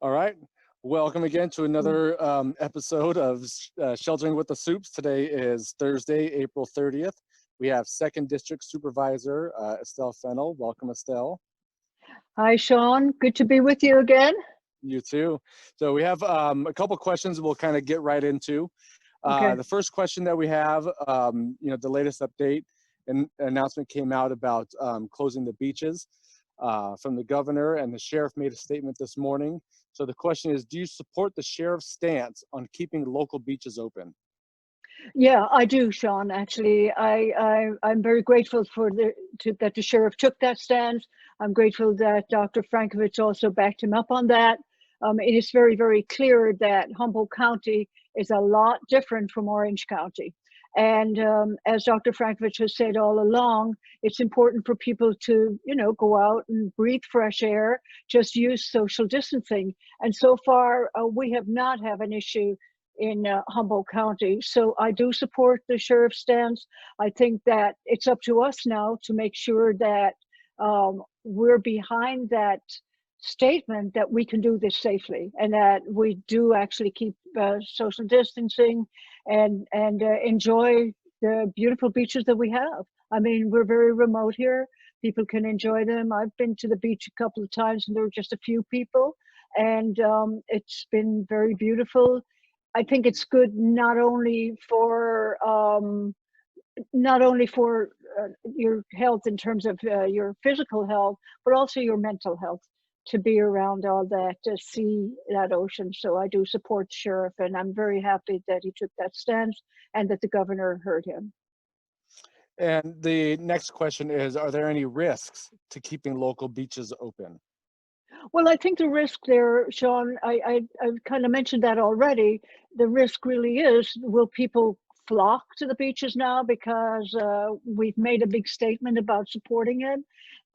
All right. Welcome again to another episode of Sheltering with the Supes. Today is Thursday, April 30th. We have 2nd District Supervisor Estelle Fennell. Welcome, Estelle. Hi, Sean. Good to be with you again. You too. So we have a couple questions we'll kind of get right into. Okay. The first question that we have, the latest update and announcement came out about closing the beaches from the governor, and the sheriff made a statement this morning. So the question is, do you support the sheriff's stance on keeping local beaches open? Yeah, I do, Sean. Actually, I'm very grateful for that the sheriff took that stance. I'm grateful that Dr. Frankovich also backed him up on that. It is very, very clear that Humboldt County is a lot different from Orange County. And as Dr. Frankovich has said all along, it's important for people to, go out and breathe fresh air, just use social distancing. And so far, we have not had an issue in Humboldt County. So I do support the sheriff's stance. I think that it's up to us now to make sure that we're behind that statement that we can do this safely and that we do actually keep social distancing and enjoy the beautiful beaches that we have. I mean, we're very remote here. People can enjoy them. I've been to the beach a couple of times and there were just a few people, and it's been very beautiful. I think it's good not only for your health in terms of your physical health, but also your mental health, to be around all that, to see that ocean. So I do support the sheriff, and I'm very happy that he took that stance and that the governor heard him. And the next question is, are there any risks to keeping local beaches open? Well, I think the risk there, Sean, I kind of mentioned that already. The risk really is, will people flock to the beaches now because we've made a big statement about supporting it?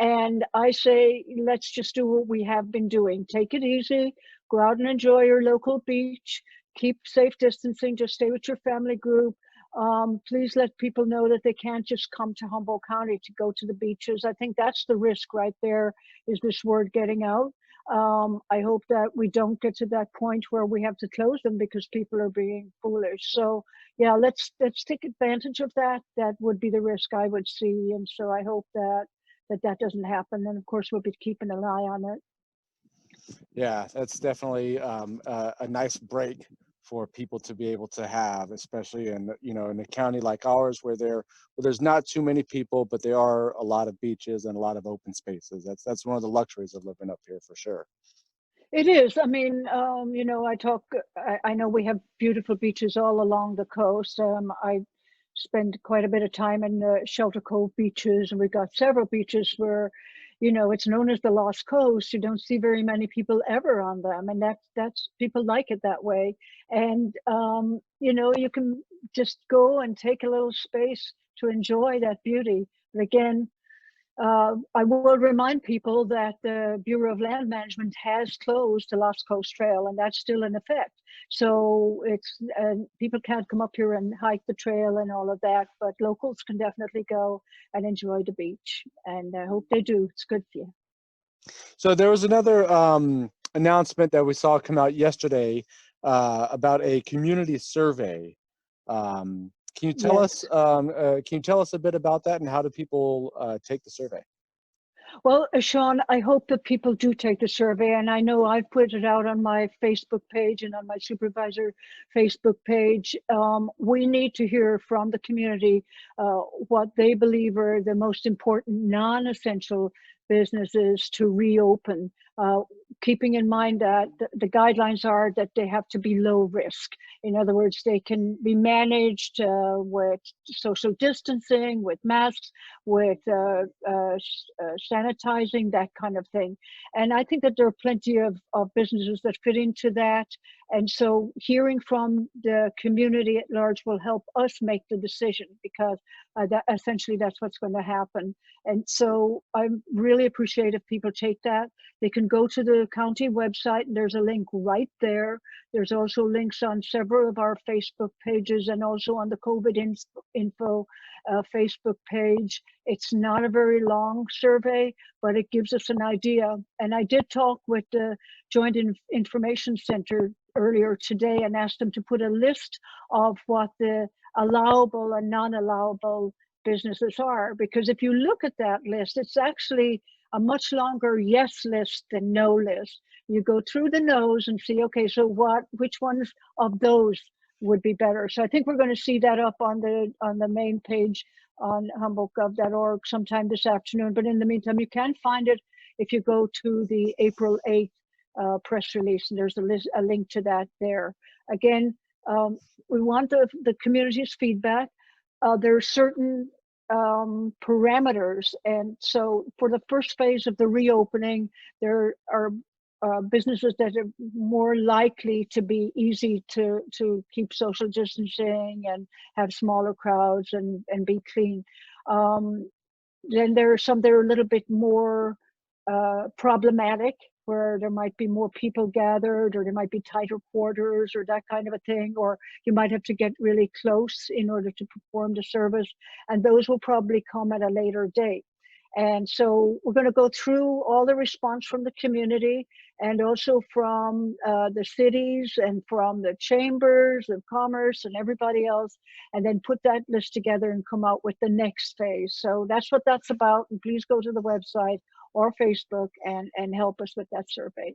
And I say, let's just do what we have been doing. Take it easy, go out and enjoy your local beach, keep safe distancing, just stay with your family group. Please let people know that they can't just come to Humboldt County to go to the beaches. I think that's the risk right there, is this word getting out. I hope that we don't get to that point where we have to close them because people are being foolish. So yeah, let's take advantage of that. That would be the risk I would see. And so I hope that doesn't happen. And of course, we'll be keeping an eye on it. Yeah, that's definitely a nice break for people to be able to have, especially in a county like ours where there's not too many people, but there are a lot of beaches and a lot of open spaces. That's one of the luxuries of living up here for sure. It is. I mean, I know we have beautiful beaches all along the coast. I spend quite a bit of time in the Shelter Cove beaches, and we've got several beaches where, it's known as the Lost Coast. You don't see very many people ever on them, and that's people like it that way. And you can just go and take a little space to enjoy that beauty. But again, I will remind people that the Bureau of Land Management has closed the Lost Coast Trail, and that's still in effect. So it's people can't come up here and hike the trail and all of that, but locals can definitely go and enjoy the beach, and I hope they do. It's good for you. So there was another announcement that we saw come out yesterday about a community survey. Can you tell Yes. us a bit about that, and how do people take the survey? Well, Sean, I hope that people do take the survey, and I know I've put it out on my Facebook page and on my supervisor Facebook page. We need to hear from the community what they believe are the most important non-essential businesses to reopen, keeping in mind that the guidelines are that they have to be low risk. In other words, they can be managed with social distancing, with masks, with sanitizing, that kind of thing. And I think that there are plenty of businesses that fit into that. And so hearing from the community at large will help us make the decision, because essentially that's what's going to happen. And so I really appreciate if people take that. They can go to the the county website. There's a link right there. There's also links on several of our Facebook pages and also on the COVID info Facebook page. It's not a very long survey, but it gives us an idea. And I did talk with the Joint Information Center earlier today and asked them to put a list of what the allowable and non-allowable businesses are, because if you look at that list, it's actually a much longer yes list than no list. You go through the no's and see, okay, so which ones of those would be better? So I think we're going to see that up on the main page on humboldtgov.org sometime this afternoon. But in the meantime, you can find it if you go to the April 8th press release, and there's a link to that there. Again, we want the community's feedback. There are certain parameters, and so for the first phase of the reopening, there are businesses that are more likely to be easy to keep social distancing and have smaller crowds and be clean. Then there are some that are a little bit more problematic, where there might be more people gathered, or there might be tighter quarters, or that kind of a thing, or you might have to get really close in order to perform the service, and those will probably come at a later date. And so we're going to go through all the response from the community and also from the cities and from the chambers of commerce and everybody else, and then put that list together and come out with the next phase. So that's what that's about. And please go to the website or Facebook and help us with that survey.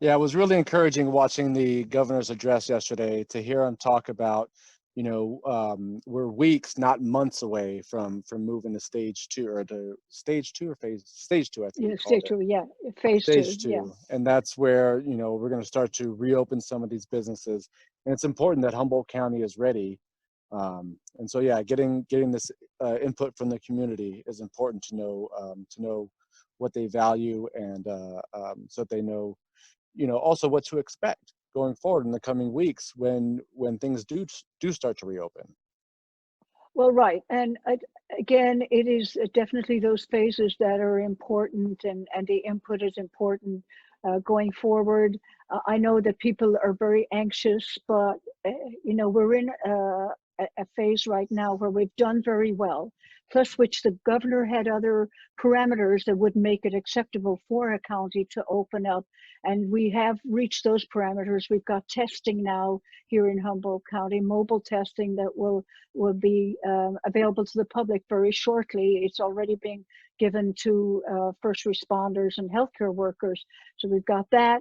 Yeah, it was really encouraging watching the governor's address yesterday to hear him talk about, we're weeks, not months away from moving to stage 2, or to stage 2 or stage 2, I think. Yeah, stage 2, yeah, phase Stage 2, yeah. and that's where we're going to start to reopen some of these businesses, and it's important that Humboldt County is ready. And so, yeah, getting this input from the community is important to know what they value, and so that they know, also what to expect going forward in the coming weeks when things do start to reopen. Well, right. And again, it is definitely those phases that are important, and the input is important going forward. I know that people are very anxious, but, we're in a phase right now where we've done very well, plus which the governor had other parameters that would make it acceptable for a county to open up. And we have reached those parameters. We've got testing now here in Humboldt County, mobile testing that will be available to the public very shortly. It's already being given to first responders and healthcare workers. So we've got that.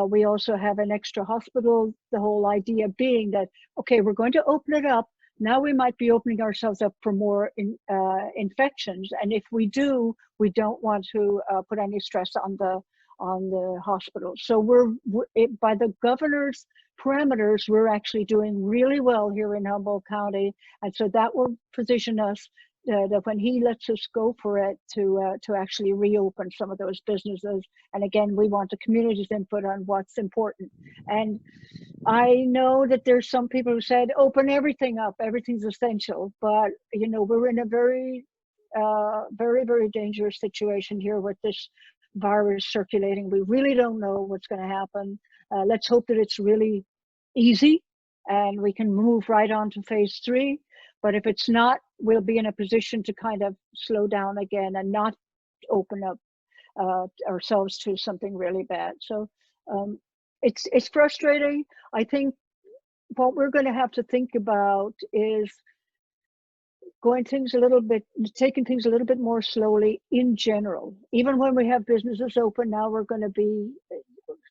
We also have an extra hospital, the whole idea being that, okay, we're going to open it up. Now we might be opening ourselves up for more infections. And if we do, we don't want to put any stress on the hospital. So by the governor's parameters, we're actually doing really well here in Humboldt County. And so that will position us that when he lets us go for it to actually reopen some of those businesses. And again, we want the community's input on what's important. And I know that there's some people who said, open everything up, everything's essential. But, we're in a very, very, very dangerous situation here with this virus circulating. We really don't know what's going to happen. Let's hope that it's really easy and we can move right on to phase 3. But if it's not, we'll be in a position to kind of slow down again and not open up ourselves to something really bad. So it's frustrating. I think what we're going to have to think about is taking things a little bit more slowly in general. Even when we have businesses open now, we're going to be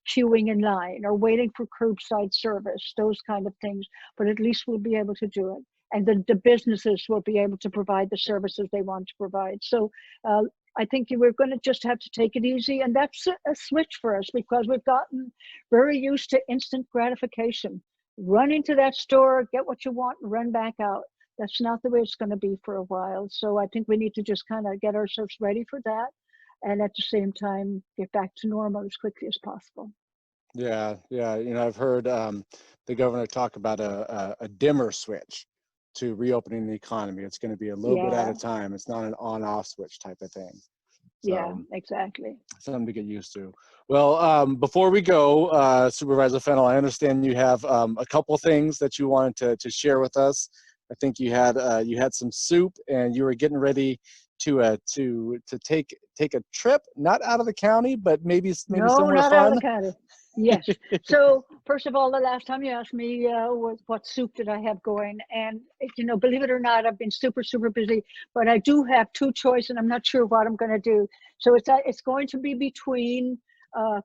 queuing in line or waiting for curbside service, those kind of things. But at least we'll be able to do it. And the businesses will be able to provide the services they want to provide. So I think we're going to just have to take it easy. And that's a switch for us, because we've gotten very used to instant gratification. Run into that store, get what you want, and run back out. That's not the way it's going to be for a while. So I think we need to just kind of get ourselves ready for that, and at the same time get back to normal as quickly as possible. Yeah. I've heard the governor talk about a dimmer switch to reopening the economy. It's going to be a little bit at a time. It's not an on-off switch type of thing. Yeah, So exactly. something to get used to. Well, before we go, Supervisor Fennell, I understand you have a couple things that you wanted to share with us. I think you had some soup, and you were getting ready to take a trip, not out of the county, but maybe No, somewhere not out of fun. the county. Yes. So first of all, the last time you asked me was what soup did I have going, and believe it or not, I've been super super busy, but I do have two choices, and I'm not sure what I'm going to do. So it's going to be between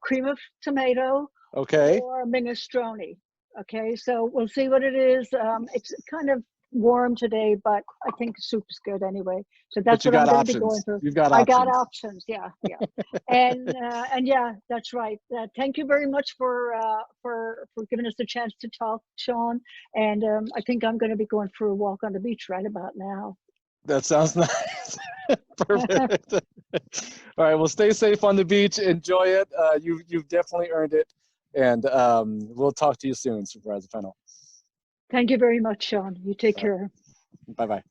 cream of tomato Okay, or minestrone. Okay, so we'll see what it is. It's kind of warm today, but I think soup is good anyway. So but that's you what I'm got going to be going options. for. You've got I got options. options. Yeah, yeah. And yeah, that's right. Thank you very much for giving us a chance to talk, Sean. And I think I'm going to be going for a walk on the beach right about now. That sounds nice. Perfect. All right. Well, stay safe on the beach. Enjoy it. You've definitely earned it. And we'll talk to you soon, Supervisor Fennell. Thank you very much, Sean. You take care. Bye bye.